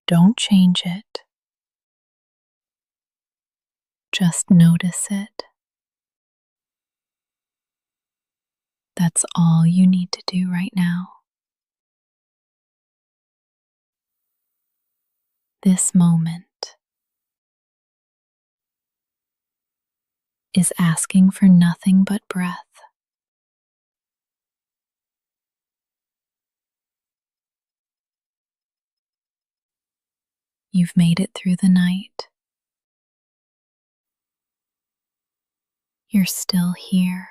Don't change it. Just notice it. That's all you need to do right now. This moment is asking for nothing but breath. You've made it through the night. You're still here.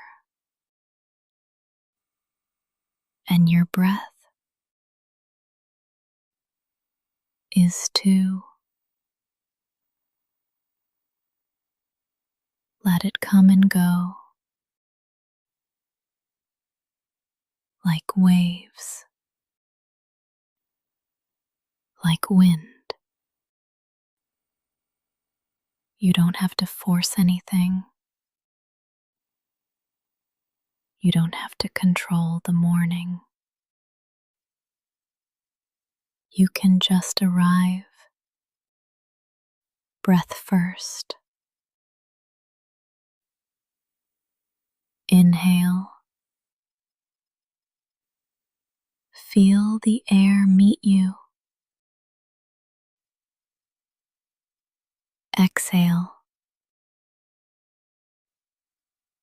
And your breath is too. Let it come and go like waves, like wind. You don't have to force anything. You don't have to control the morning. You can just arrive. Breath first. Inhale. Feel the air meet you. Exhale.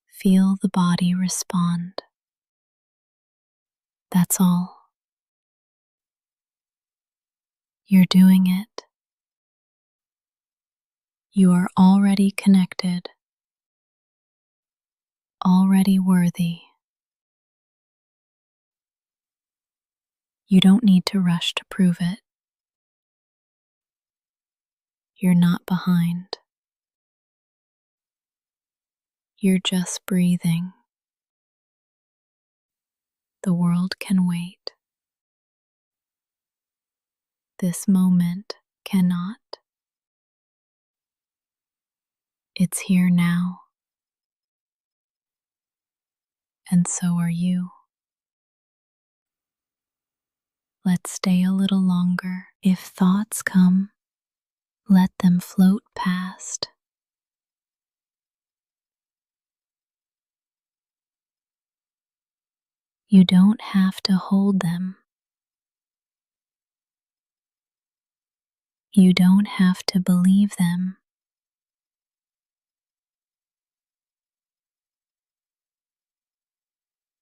Feel the body respond. That's all. You're doing it. You are already connected, already worthy. You don't need to rush to prove it. You're not behind. You're just breathing. The world can wait. This moment cannot. It's here now. And so are you. Let's stay a little longer. If thoughts come, let them float past. You don't have to hold them. You don't have to believe them.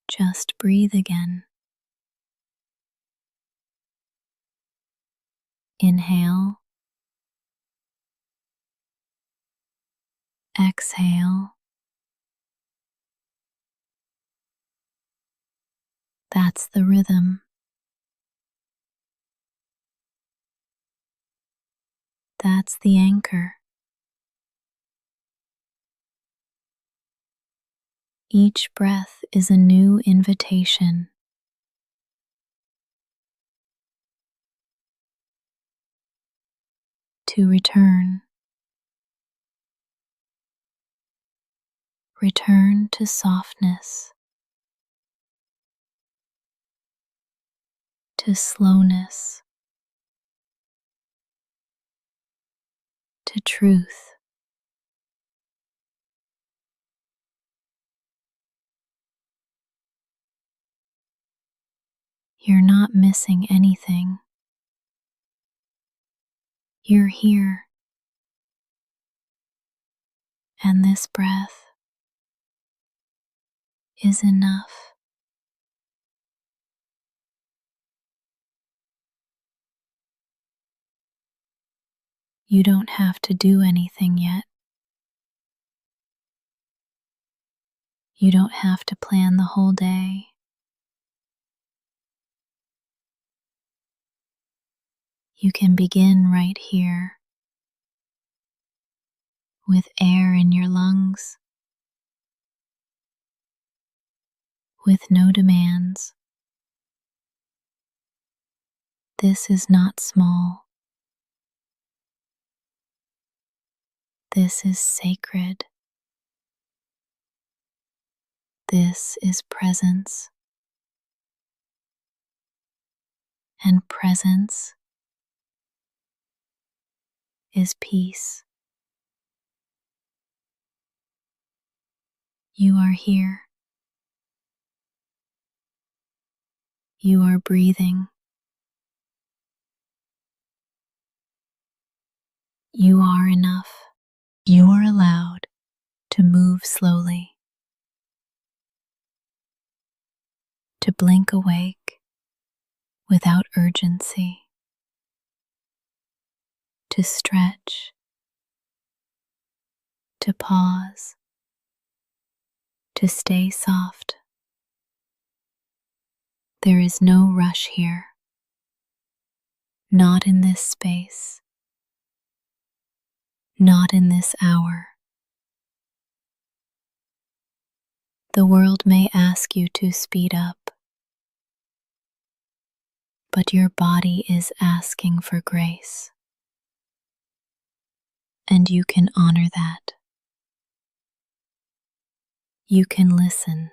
Just breathe again. Inhale. Exhale. That's the rhythm. That's the anchor. Each breath is a new invitation. To return. Return to softness. To slowness. To truth. You're not missing anything. You're here. And this breath is enough. You don't have to do anything yet. You don't have to plan the whole day. You can begin right here, with air in your lungs, with no demands. This is not small. This is sacred. This is presence. And presence is peace. You are here. You are breathing. You are enough. You are allowed to move slowly, to blink awake without urgency, to stretch, to pause, to stay soft. There is no rush here, not in this space, not in this hour. The world may ask you to speed up, but your body is asking for grace, and you can honor that. You can listen.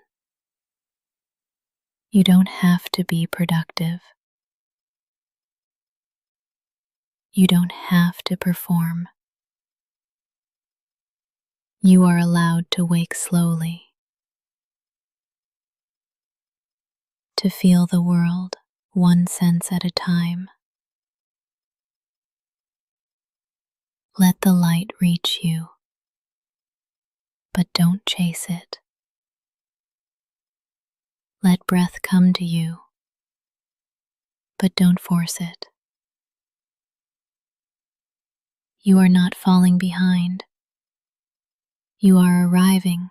You don't have to be productive. You don't have to perform. You are allowed to wake slowly, to feel the world one sense at a time. Let the light reach you, but don't chase it. Let breath come to you, but don't force it. You are not falling behind. You are arriving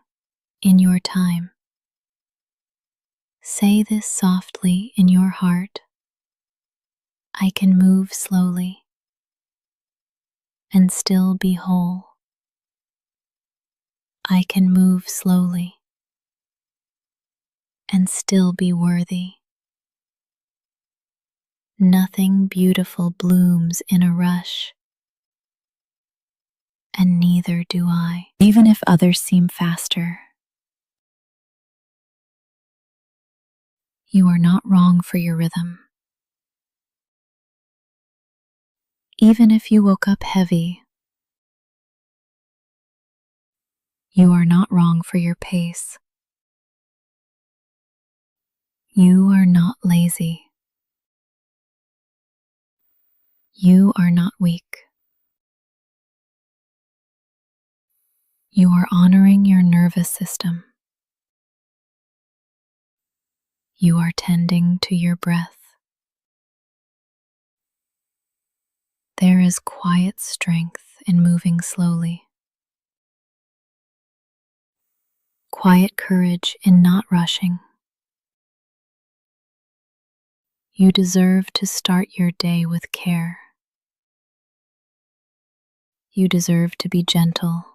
in your time. Say this softly in your heart. I can move slowly and still be whole. I can move slowly and still be worthy. Nothing beautiful blooms in a rush, and neither do I, even if others seem faster. You are not wrong for your rhythm. Even if you woke up heavy, you are not wrong for your pace. You are not lazy. You are not weak. You are honoring your nervous system. You are tending to your breath. There is quiet strength in moving slowly. Quiet courage in not rushing. You deserve to start your day with care. You deserve to be gentle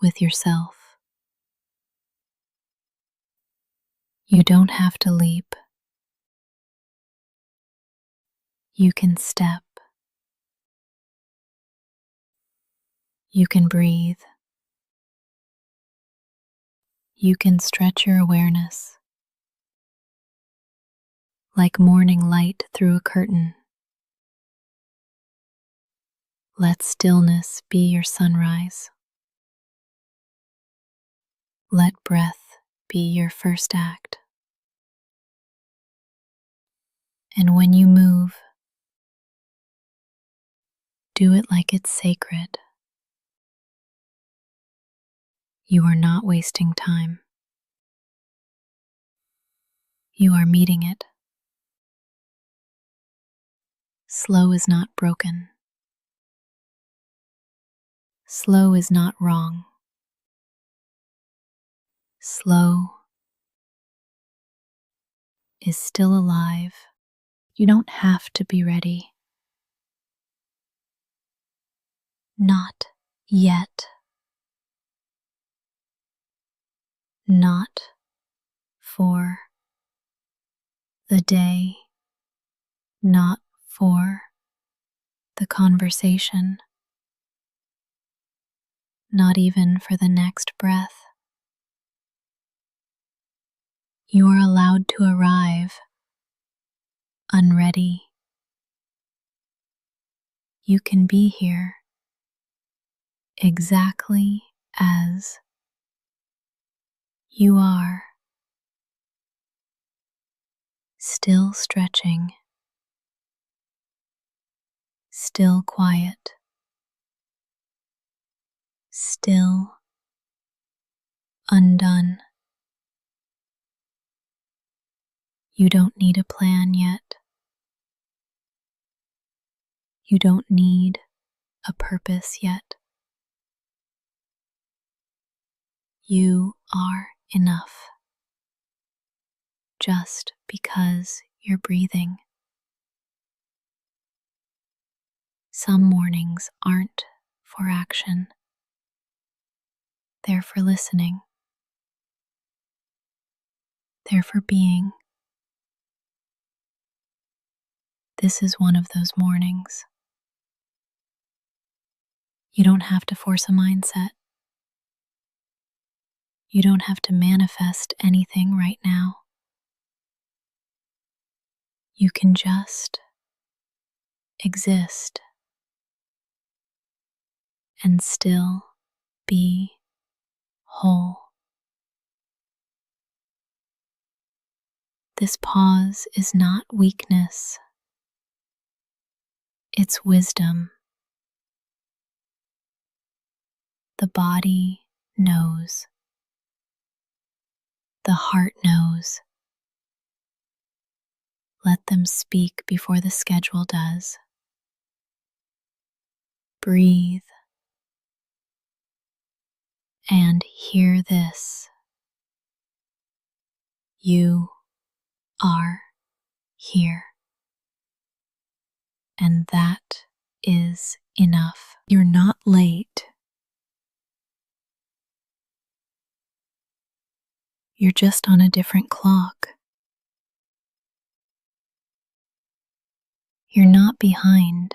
with yourself. You don't have to leap. You can step. You can breathe. You can stretch your awareness like morning light through a curtain. Let stillness be your sunrise. Let breath be your first act. And when you move, do it like it's sacred. You are not wasting time. You are meeting it. Slow is not broken. Slow is not wrong. Slow is still alive. You don't have to be ready. Not yet. Not for the day. Not for the conversation. Not even for the next breath. You are allowed to arrive unready. You can be here exactly as you are, still stretching, still quiet, still undone. You don't need a plan yet. You don't need a purpose yet. You are enough just because you're breathing. Some mornings aren't for action. They're for listening. They're for being. This is one of those mornings. You don't have to force a mindset. You don't have to manifest anything right now. You can just exist and still be whole. This pause is not weakness. It's wisdom. The body knows. The heart knows. Let them speak before the schedule does. Breathe and hear this. You are here. And that is enough. You're not late. You're just on a different clock. You're not behind.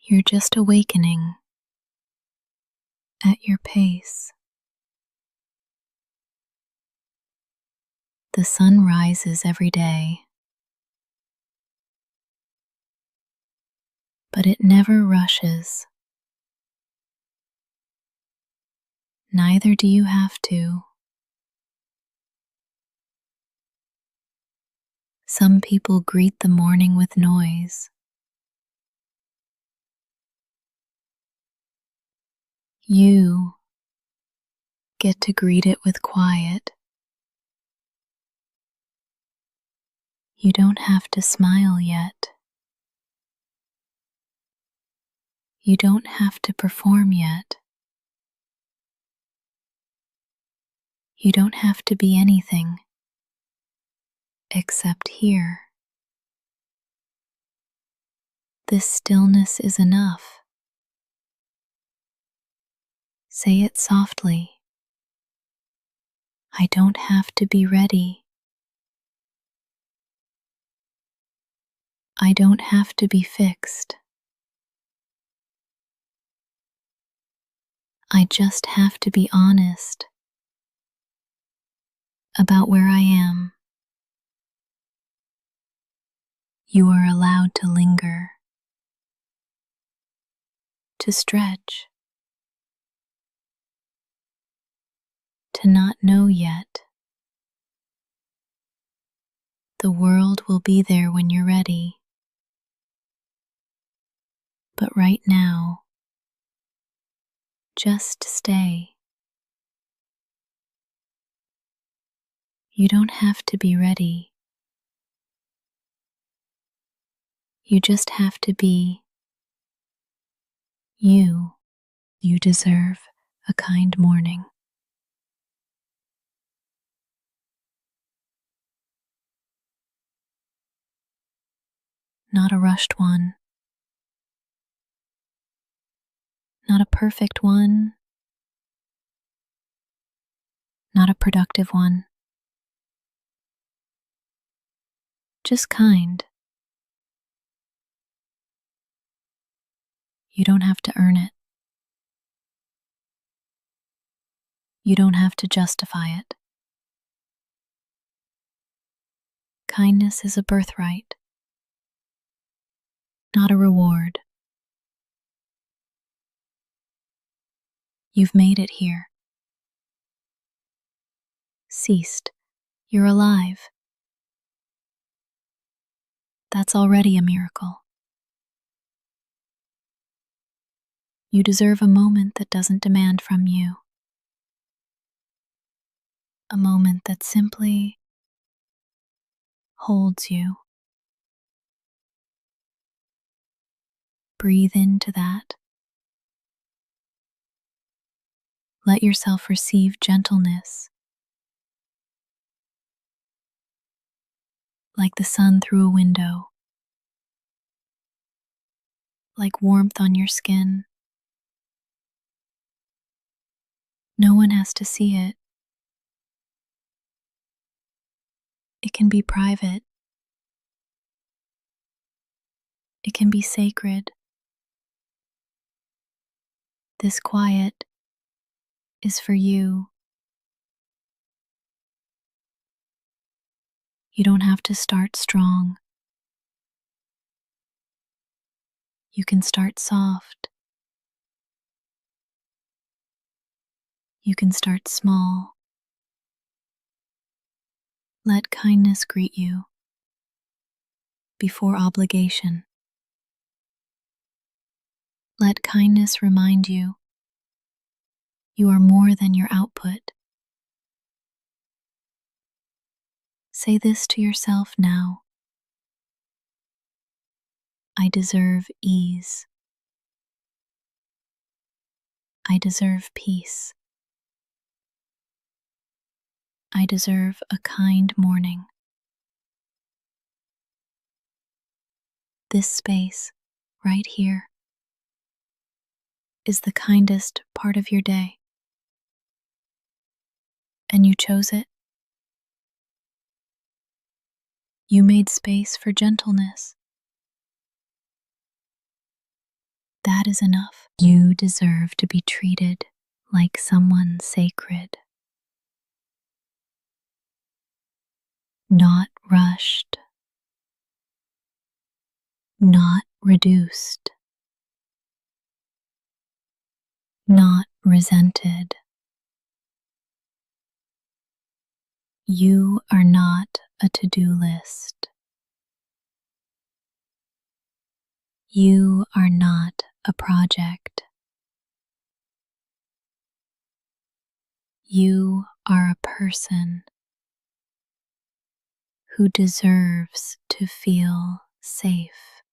You're just awakening at your pace. The sun rises every day, but it never rushes. Neither do you have to. Some people greet the morning with noise. You get to greet it with quiet. You don't have to smile yet. You don't have to perform yet. You don't have to be anything except here. This stillness is enough. Say it softly. I don't have to be ready. I don't have to be fixed. I just have to be honest about where I am. You are allowed to linger, to stretch, to not know yet. The world will be there when you're ready. But right now, just stay. You don't have to be ready. You just have to be you. You deserve a kind morning. Not a rushed one. Not a perfect one. Not a productive one. Just kind. You don't have to earn it. You don't have to justify it. kindness is a birthright, not a reward. You've made it here. Ceased. You're alive. That's already a miracle. You deserve a moment that doesn't demand from you. A moment that simply holds you. Breathe into that. Let yourself receive gentleness, like the sun through a window, like warmth on your skin. No one has to see it. It can be private. It can be sacred. This quiet is for you. You don't have to start strong. You can start soft. You can start small. Let kindness greet you before obligation. Let kindness remind you you are more than your output. Say this to yourself now. I deserve ease. I deserve peace. I deserve a kind morning. This space, right here, is the kindest part of your day. And you chose it. You made space for gentleness. That is enough. You deserve to be treated like someone sacred. Not rushed. Not reduced. Not resented. You are not a to-do list. You are not a project. You are a person who deserves to feel safe.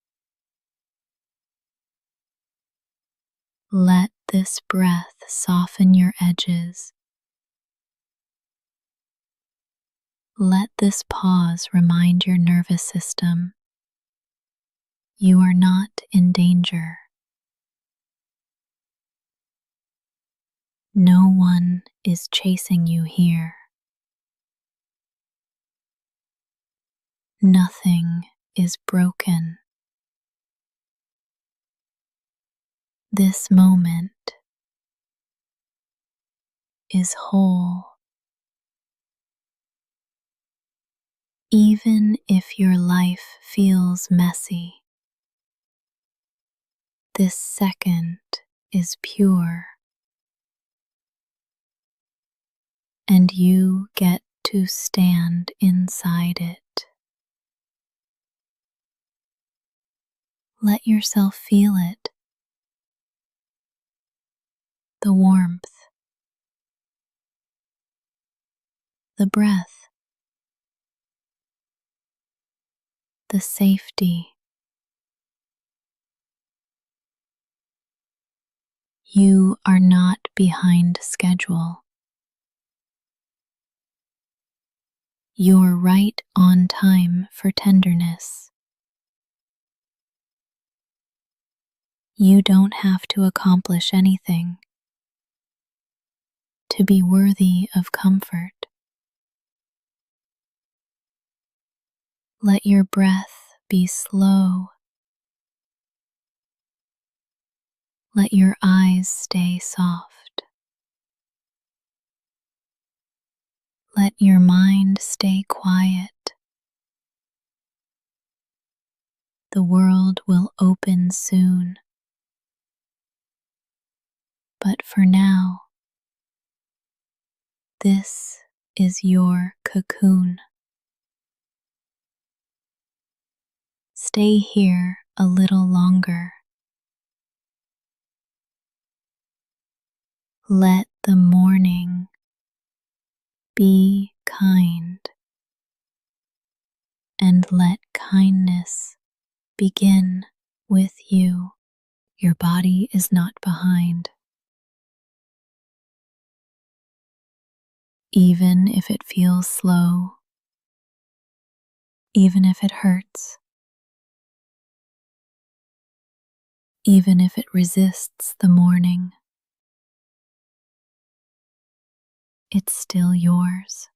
Let this breath soften your edges. Let this pause remind your nervous system you are not in danger. No one is chasing you here. Nothing is broken. This moment is whole. Even if your life feels messy, this second is pure. And you get to stand inside it. Let yourself feel it. The warmth, the breath, the safety. You are not behind schedule. You're right on time for tenderness. You don't have to accomplish anything to be worthy of comfort. Let your breath be slow. Let your eyes stay soft. Let your mind stay quiet. will open soon. But for now, this is your cocoon. Stay here a little longer. Let the morning be kind, and let kindness begin with you. Your body is not behind. Even if it feels slow, even if it hurts, even if it resists the morning, it's still yours,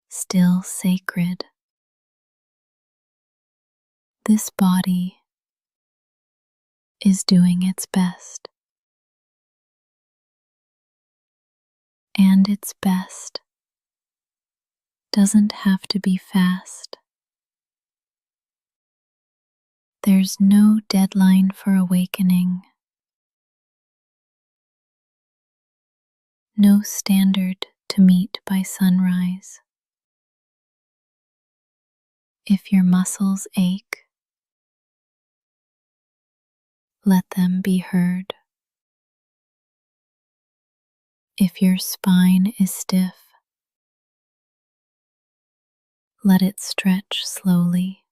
still sacred. This body is doing its best, and its best doesn't have to be fast. There's no deadline for awakening, no standard to meet by sunrise. If your muscles ache, let them be heard. If your spine is stiff, let it stretch slowly.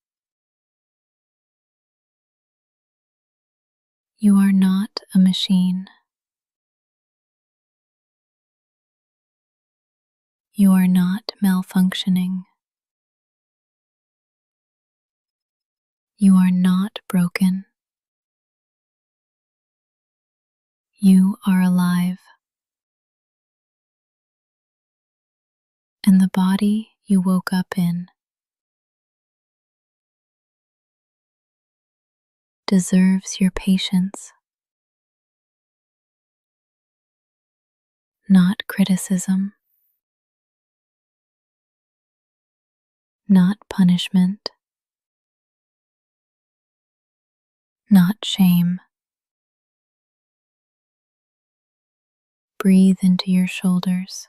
You are not a machine. You are not malfunctioning. You are not broken. You are alive. And the body you woke up in deserves your patience, not criticism, not punishment, not shame. Breathe into your shoulders.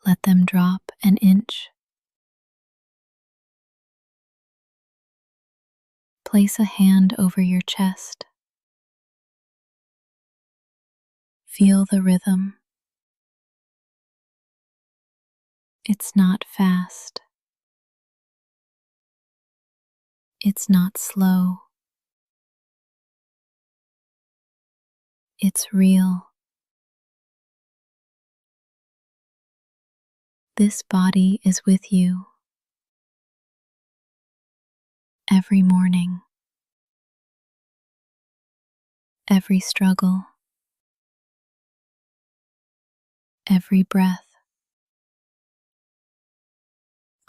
Let them drop an inch. Place a hand over your chest. Feel the rhythm. It's not fast. It's not slow. It's real. This body is with you every morning, every struggle, every breath.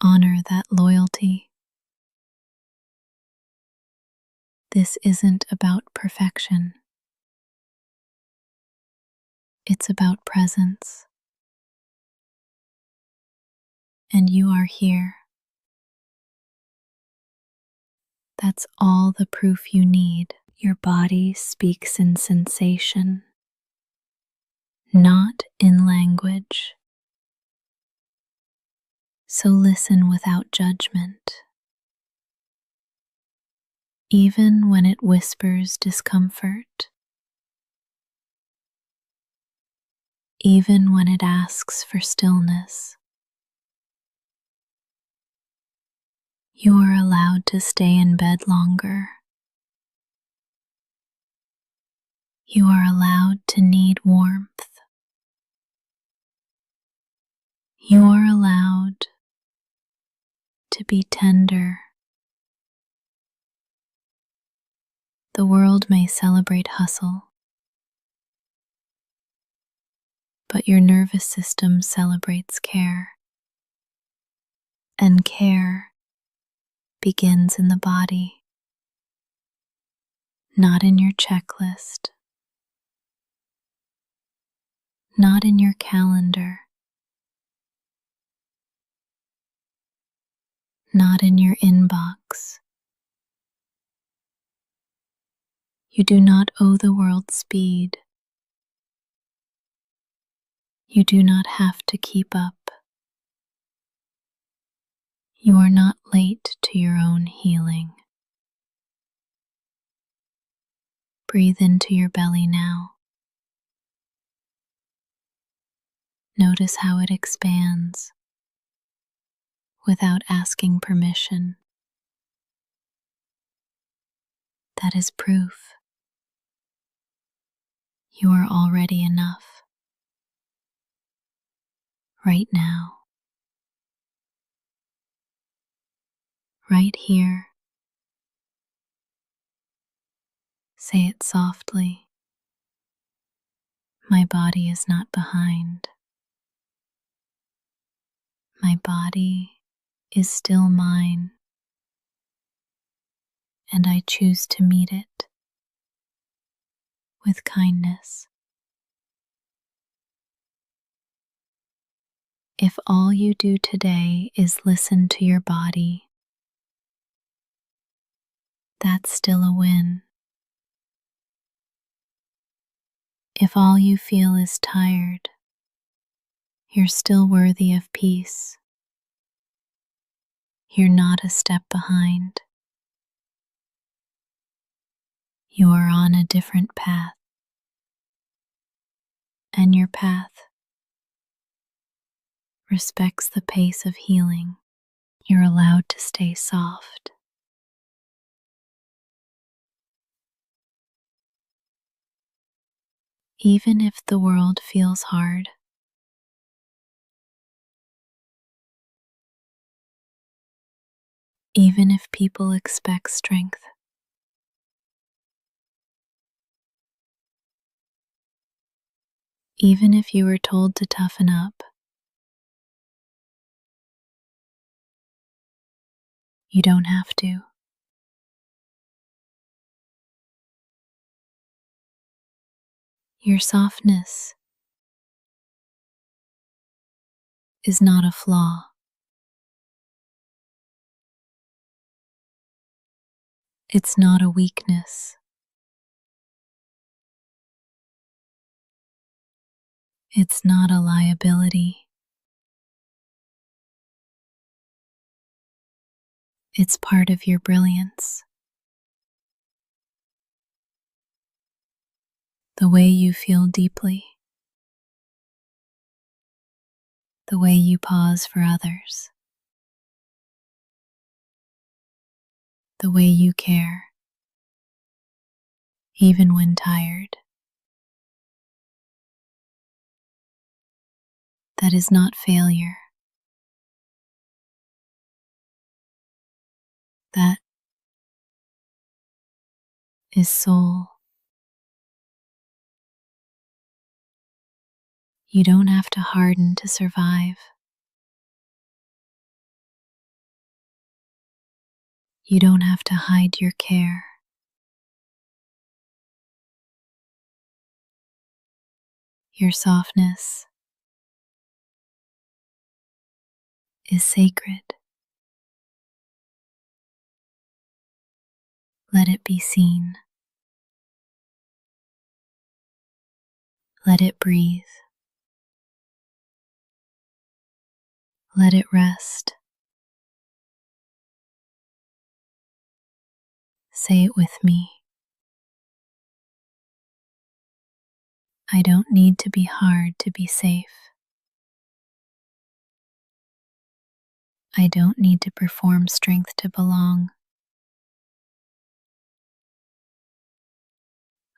Honor that loyalty. This isn't about perfection. It's about presence. And you are here. That's all the proof you need. Your body speaks in sensation, not in language. So listen without judgment. Even when it whispers discomfort, even when it asks for stillness, you are allowed to stay in bed longer. You are allowed to need warmth. You are allowed to be tender. The world may celebrate hustle, but your nervous system celebrates care. And care begins in the body, not in your checklist, not in your calendar. not in your inbox. You do not owe the world speed. You do not have to keep up. You are not late to your own healing. Breathe into your belly now. Notice how it expands without asking permission. That is proof you are already enough right now, right here. Say it softly. My body is not behind. My body is still mine, and I choose to meet it with kindness. If all you do today is listen to your body, that's still a win. If all you feel is tired, you're still worthy of peace. You're not a step behind. You are on a different path, and your path respects the pace of healing. You're allowed to stay soft. Even if the world feels hard, even if people expect strength, even if you were told to toughen up, you don't have to. Your softness is not a flaw. It's not a weakness. It's not a liability. It's part of your brilliance. The way you feel deeply, the way you pause for others, the way you care, even when tired. That is not failure. That is soul. You don't have to harden to survive. You don't have to hide your care. Your softness is sacred. Let it be seen. Let it breathe. Let it rest. Say it with me. I don't need to be hard to be safe. I don't need to perform strength to belong.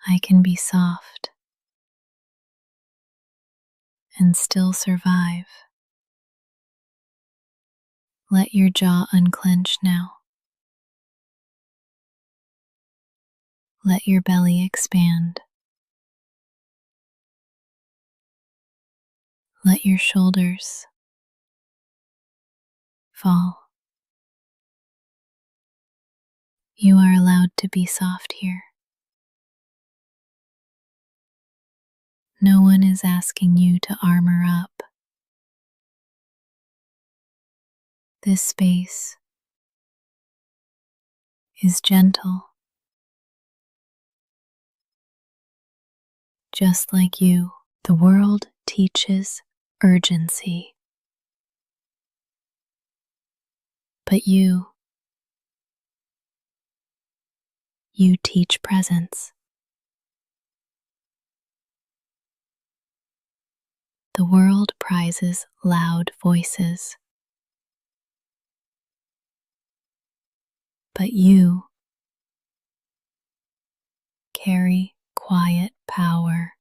I can be soft and still survive. Let your jaw unclench now. Let your belly expand. Let your shoulders fall. You are allowed to be soft here. No one is asking you to armor up. This space is gentle, just like you. The world teaches urgency, but you teach presence. The world prizes loud voices, but you carry quiet power.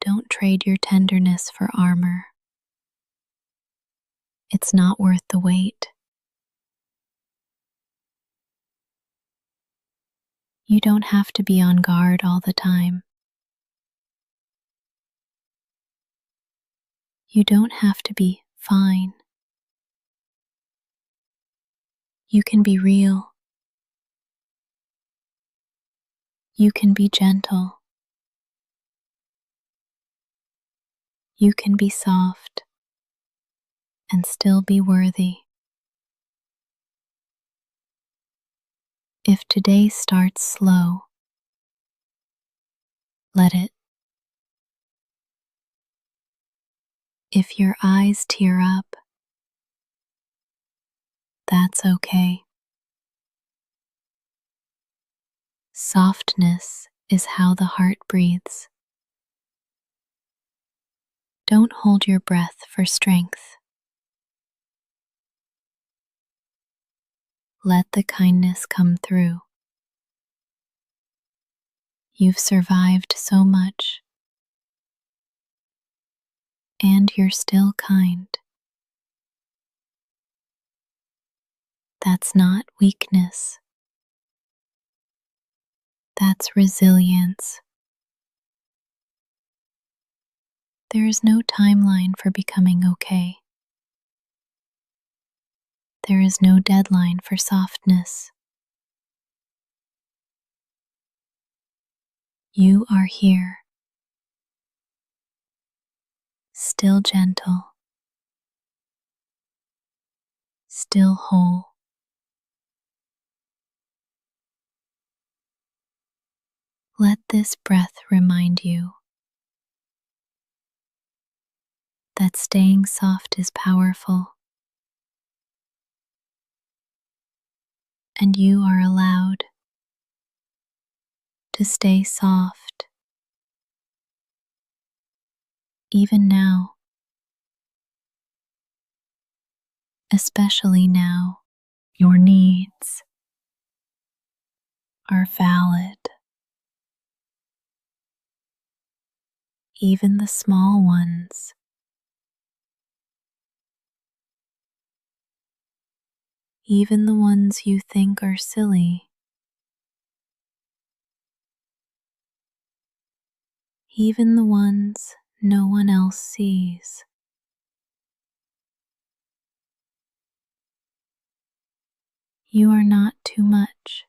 Don't trade your tenderness for armor. It's not worth the wait. You don't have to be on guard all the time. You don't have to be fine. You can be real. You can be gentle. You can be soft and still be worthy. If today starts slow, let it. If your eyes tear up, that's okay. Softness is how the heart breathes. Don't hold your breath for strength. Let the kindness come through. You've survived so much, and you're still kind. That's not weakness. That's resilience. There is no timeline for becoming okay. There is no deadline for softness. You are here, still gentle, still whole. Let this breath remind you that staying soft is powerful, and you are allowed to stay soft even now, especially now. Your needs are valid, even the small ones. Even the ones you think are silly. Even the ones no one else sees. You are not too much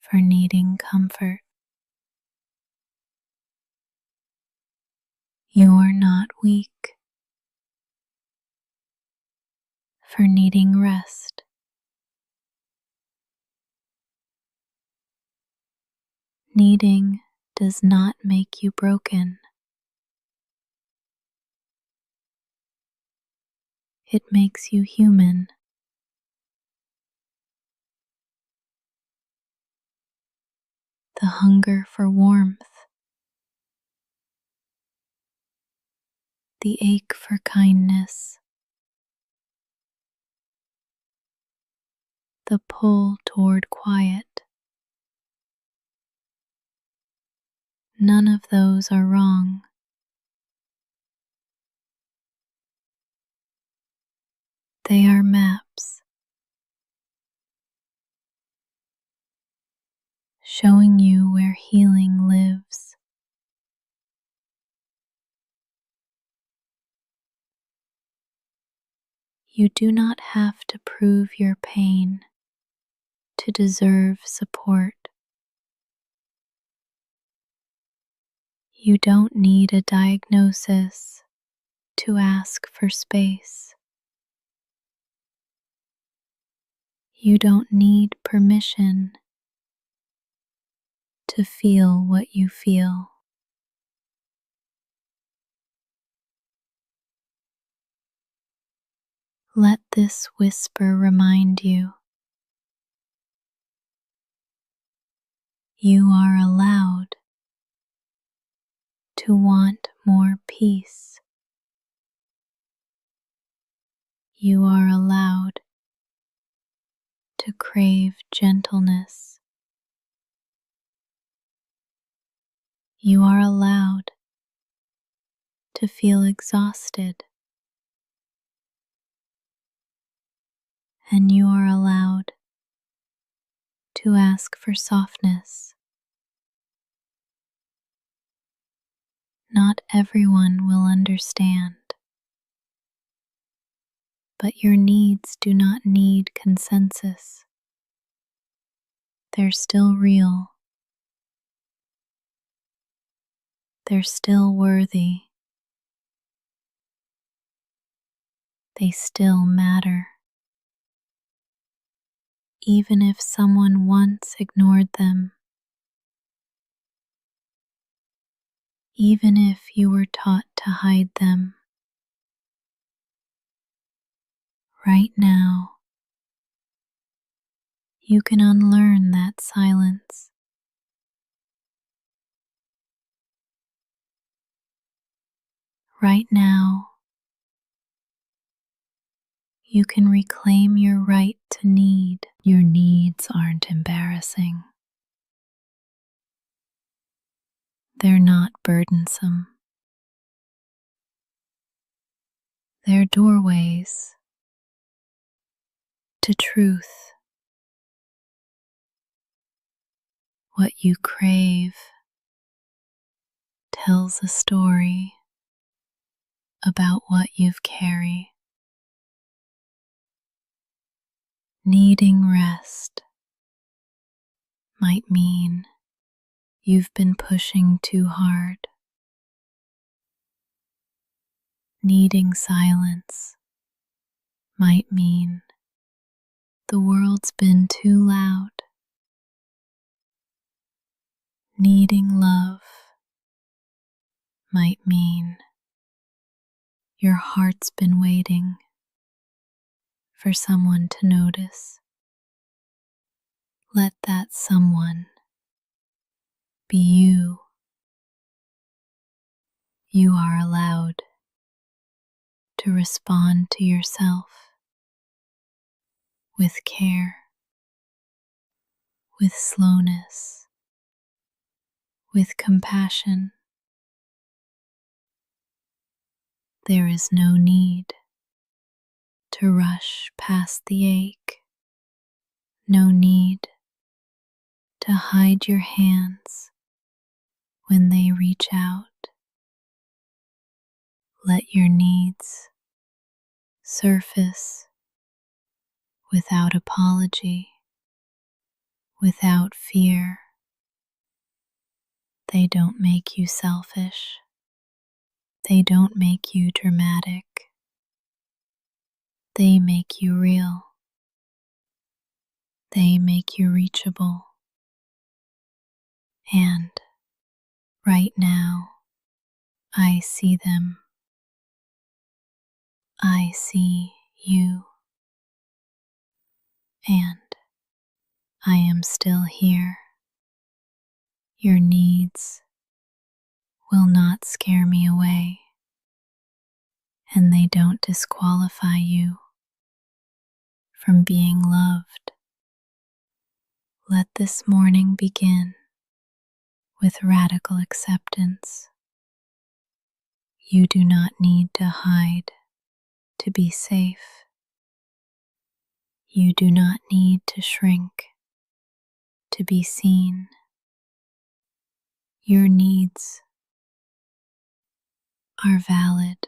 for needing comfort. You are not weak for needing rest. Needing does not make you broken. It makes you human. The hunger for warmth, the ache for kindness, the pull toward quiet. None of those are wrong. They are maps showing you where healing lives. You do not have to prove your pain to deserve support. You don't need a diagnosis to ask for space. You don't need permission to feel what you feel. Let this whisper remind you you are allowed to want more peace. You are allowed to crave gentleness. You are allowed to feel exhausted. And you are allowed to ask for softness. Not everyone will understand, but your needs do not need consensus. They're still real. They're still worthy. They still matter. Even if someone once ignored them, even if you were taught to hide them, right now you can unlearn that silence. Right now you can reclaim your right to need. Your needs aren't embarrassing. They're not burdensome. They're doorways to truth. What you crave tells a story about what you've carried. Needing rest might mean you've been pushing too hard. Needing silence might mean the world's been too loud. Needing love might mean your heart's been waiting for someone to notice. Let that someone be you. You are allowed to respond to yourself with care, with slowness, with compassion. There is no need to rush past the ache, no need to hide your hands when they reach out. Let your needs surface without apology, without fear. They don't make you selfish. They don't make you dramatic. They make you real. They make you reachable. And right now, I see them. I see you. And I am still here. Your needs will not scare me away, and they don't disqualify you from being loved. Let this morning begin with radical acceptance. You do not need to hide to be safe. You do not need to shrink to be seen. Your needs are valid,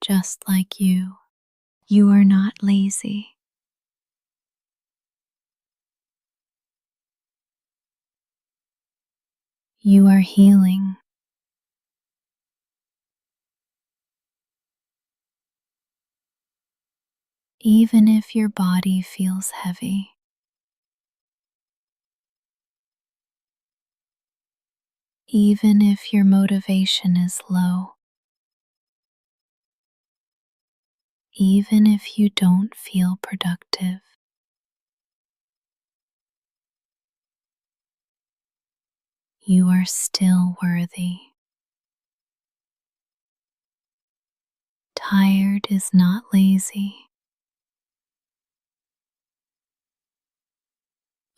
just like you. You are not lazy. You are healing. even if your body feels heavy. Even if your motivation is low. Even if you don't feel productive. You are still worthy. Tired is not lazy.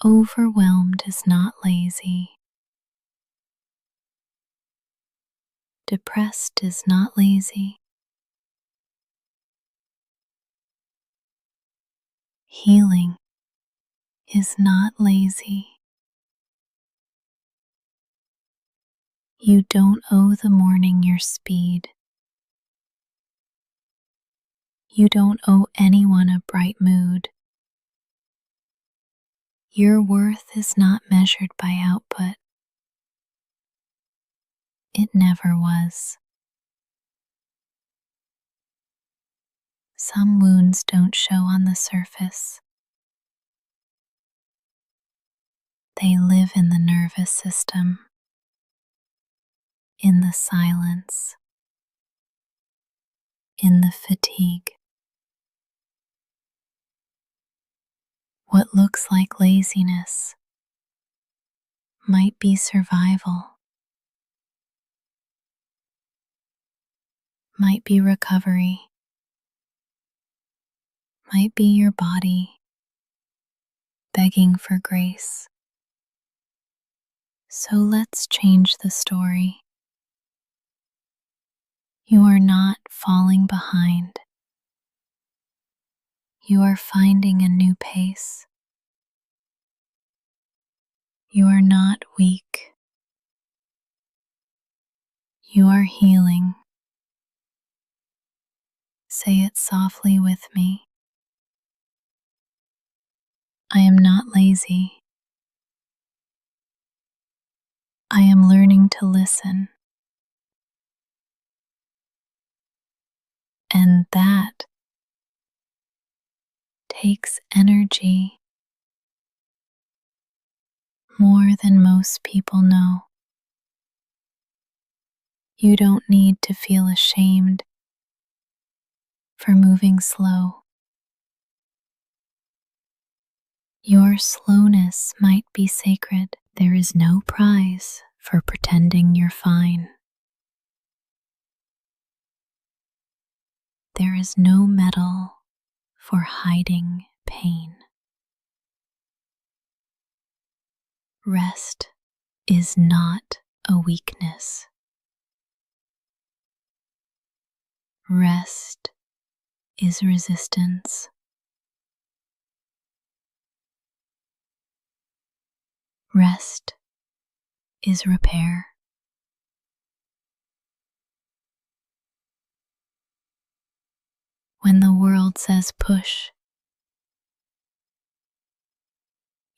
Overwhelmed is not lazy. Depressed is not lazy. Healing is not lazy. You don't owe the morning your speed. You don't owe anyone a bright mood. Your worth is not measured by output. It never was. Some wounds don't show on the surface. They live in the nervous system, in the silence, in the fatigue. What looks like laziness might be survival, might be recovery, might be your body begging for grace. So let's change the story. You are not falling behind. You are finding a new pace. You are not weak. You are healing. Say it softly with me. I am not lazy. I am learning to listen. And that takes energy more than most people know. You don't need to feel ashamed for moving slow. Your slowness might be sacred. There is no prize for pretending you're fine. There is no medal for hiding pain. Rest is not a weakness. Rest is resistance. Rest is repair. When the world says push,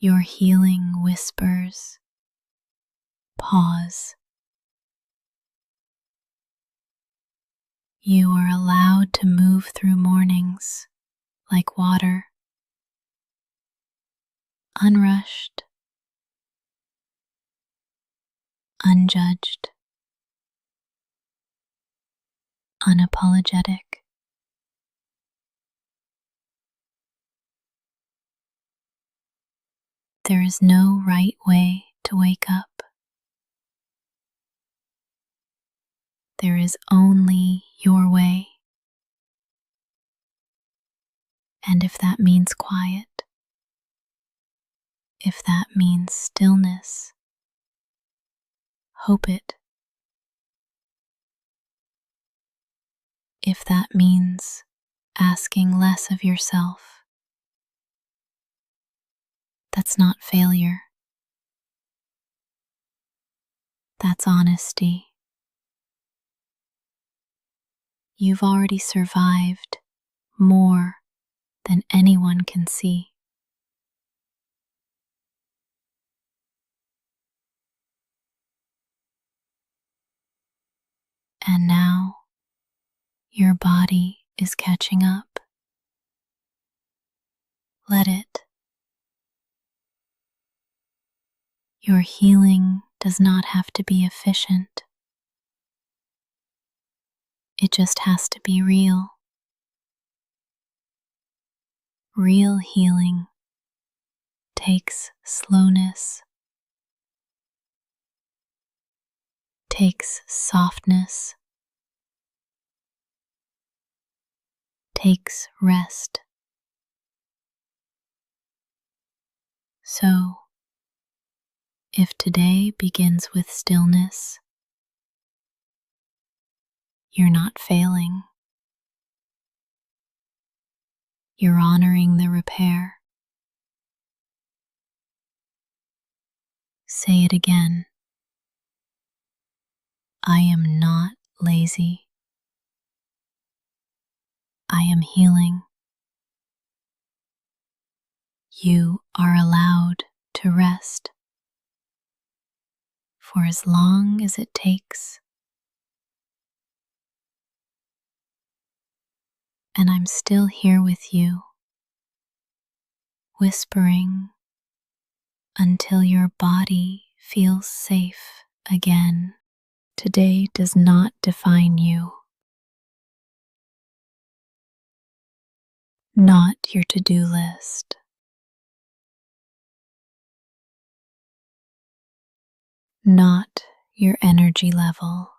your healing whispers, pause. You are allowed to move through mornings like water, unrushed, unjudged, unapologetic. There is no right way to wake up. There is only your way. And if that means quiet, if that means stillness, hope it. If that means asking less of yourself, that's not failure. That's honesty. You've already survived more than anyone can see. And now your body is catching up. Let it. Your healing does not have to be efficient. It just has to be real. Real healing takes slowness, takes softness, takes rest. So, if today begins with stillness, you're not failing. You're honoring the repair. Say it again. I am not lazy. I am healing. You are allowed to rest for as long as it takes. And I'm still here with you, whispering until your body feels safe again. Today does not define you. Not your to-do list. Not your energy level.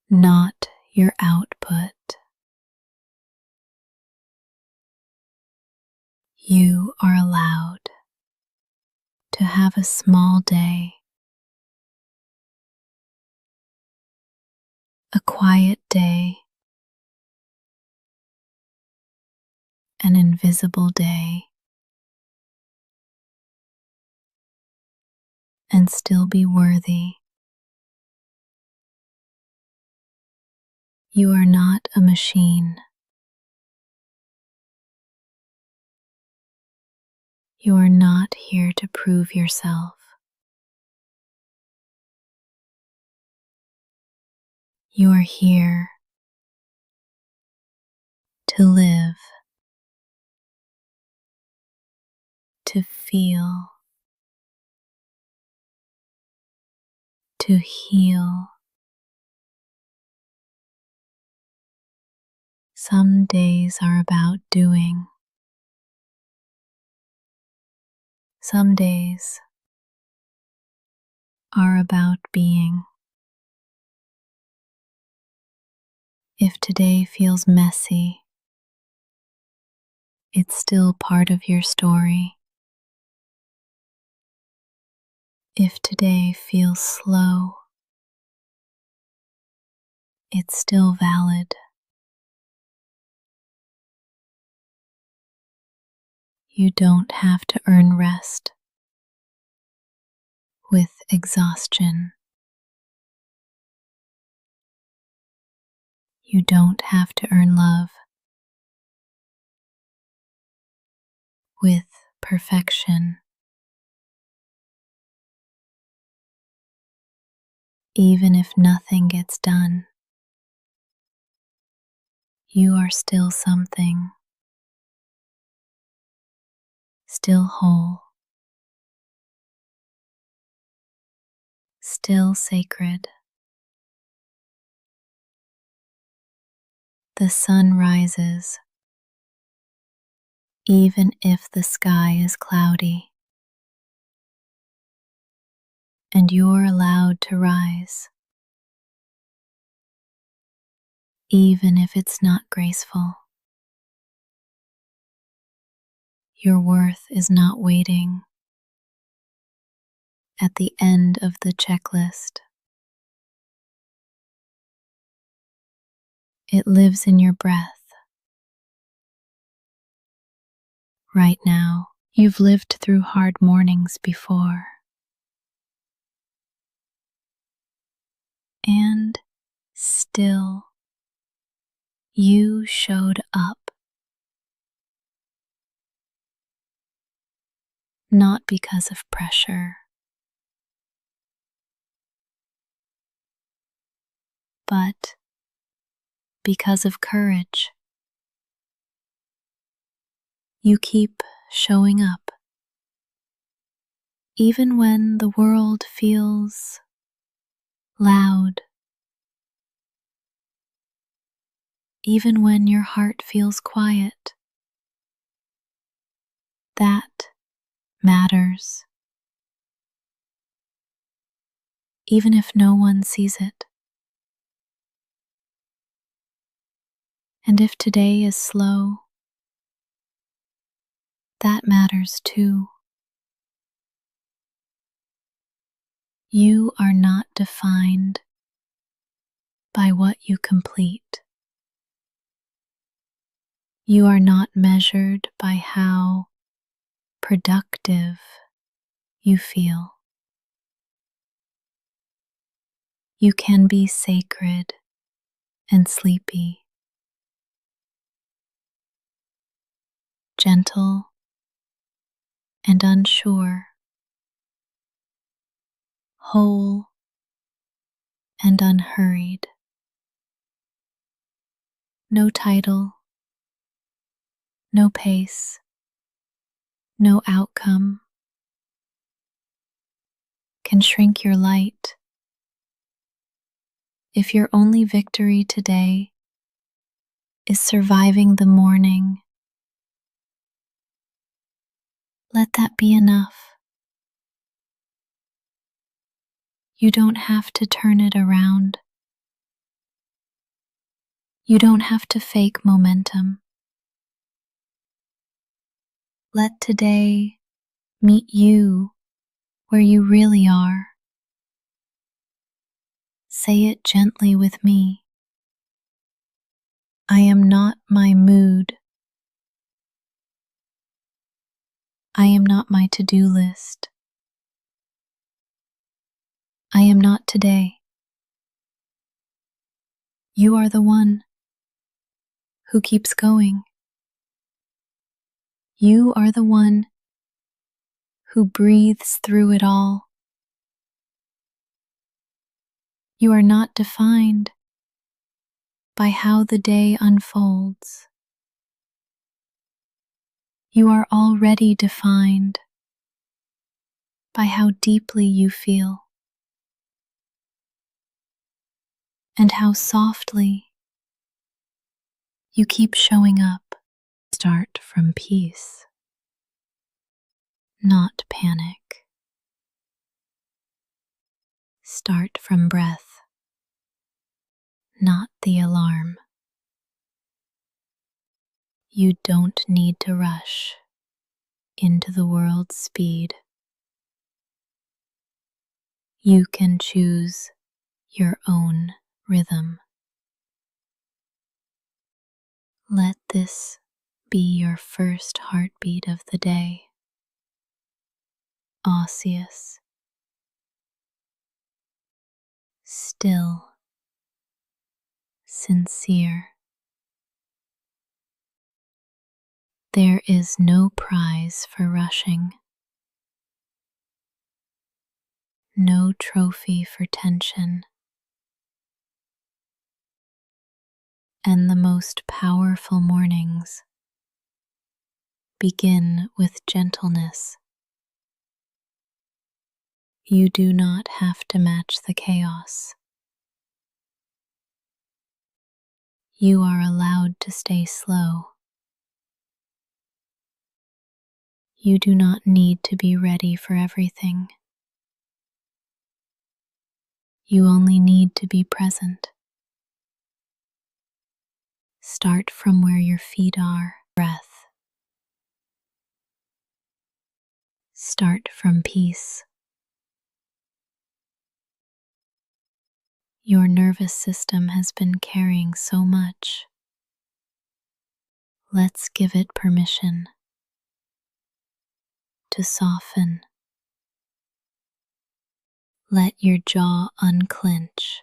Not your output. You are allowed to have a small day, a quiet day, an invisible day, and still be worthy. You are not a machine. You are not here to prove yourself. You are here to live, to feel, to heal. Some days are about doing. Some days are about being. If today feels messy, it's still part of your story. If today feels slow, it's still valid. You don't have to earn rest with exhaustion. You don't have to earn love with perfection. Even if nothing gets done, you are still something, still whole, still sacred. The sun rises, even if the sky is cloudy, and you're allowed to rise, even if it's not graceful. Your worth is not waiting at the end of the checklist. It lives in your breath. Right now, you've lived through hard mornings before. And still, you showed up. Not because of pressure, but because of courage. You keep showing up, even when the world feels loud, even when your heart feels quiet. That matters, even if no one sees it. And if today is slow, that matters too. You are not defined by what you complete. You are not measured by how productive you feel. You can be sacred and sleepy, gentle and unsure, whole and unhurried. No title, no pace, no outcome can shrink your light. If your only victory today is surviving the morning, let that be enough. You don't have to turn it around. You don't have to fake momentum. Let today meet you where you really are. Say it gently with me. I am not my mood. I am not my to-do list. I am not today. You are the one who keeps going. You are the one who breathes through it all. You are not defined by how the day unfolds. You are already defined by how deeply you feel and how softly you keep showing up. Start from peace, not panic. Start from breath, not the alarm. You don't need to rush into the world's speed. You can choose your own rhythm. Let this be your first heartbeat of the day. Osseous, still, sincere. There is no prize for rushing, no trophy for tension, and the most powerful mornings begin with gentleness. You do not have to match the chaos. You are allowed to stay slow. You do not need to be ready for everything. You only need to be present. Start from where your feet are. Breath. Start from peace. Your nervous system has been carrying so much. Let's give it permission to soften. Let your jaw unclench.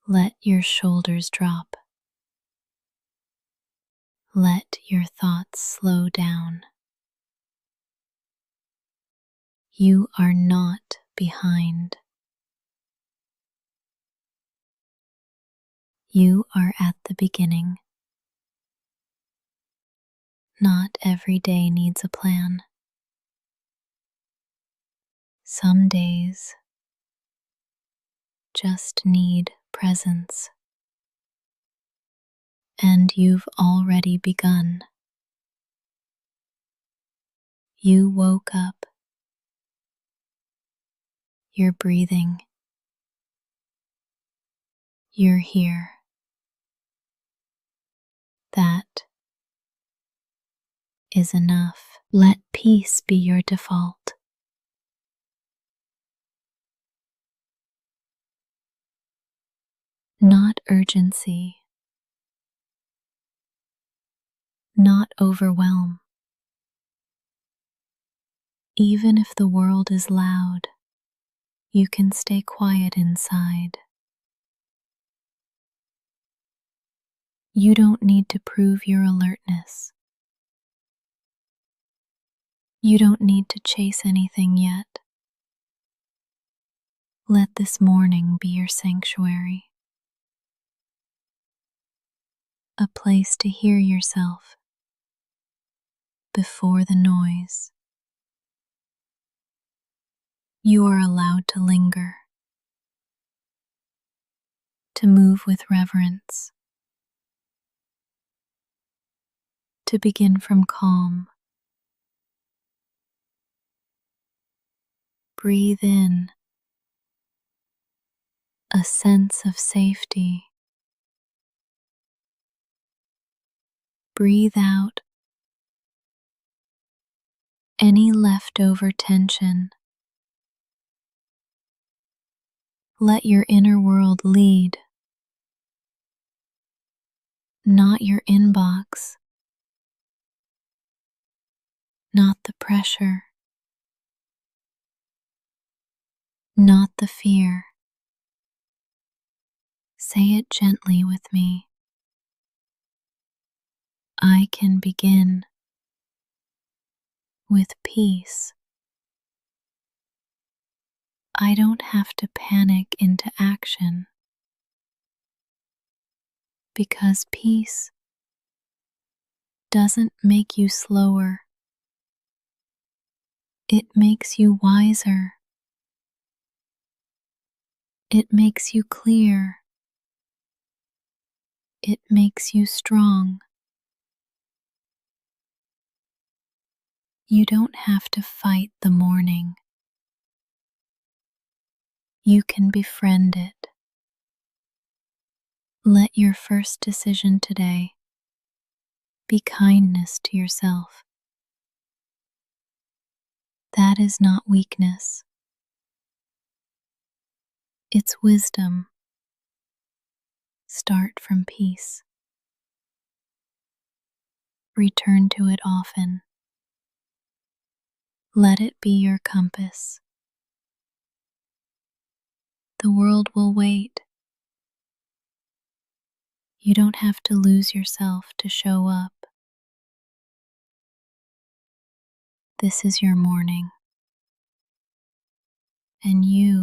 Let your shoulders drop. Let your thoughts slow down. You are not behind. You are at the beginning. Not every day needs a plan. Some days just need presence. And you've already begun. You woke up. You're breathing. You're here. That is enough. Let peace be your default. Not urgency. Not overwhelm. Even if the world is loud, you can stay quiet inside. You don't need to prove your alertness. You don't need to chase anything yet. Let this morning be your sanctuary. A place to hear yourself before the noise. You are allowed to linger, to move with reverence, to begin from calm. Breathe in a sense of safety. Breathe out any leftover tension. Let your inner world lead, not your inbox, not the pressure, not the fear. Say it gently with me. I can begin with peace. I don't have to panic into action, because peace doesn't make you slower. It makes you wiser. It makes you clear. It makes you strong. You don't have to fight the morning. You can befriend it. Let your first decision today be kindness to yourself. That is not weakness. It's wisdom. Start from peace. Return to it often. Let it be your compass. The world will wait. You don't have to lose yourself to show up. This is your morning, and you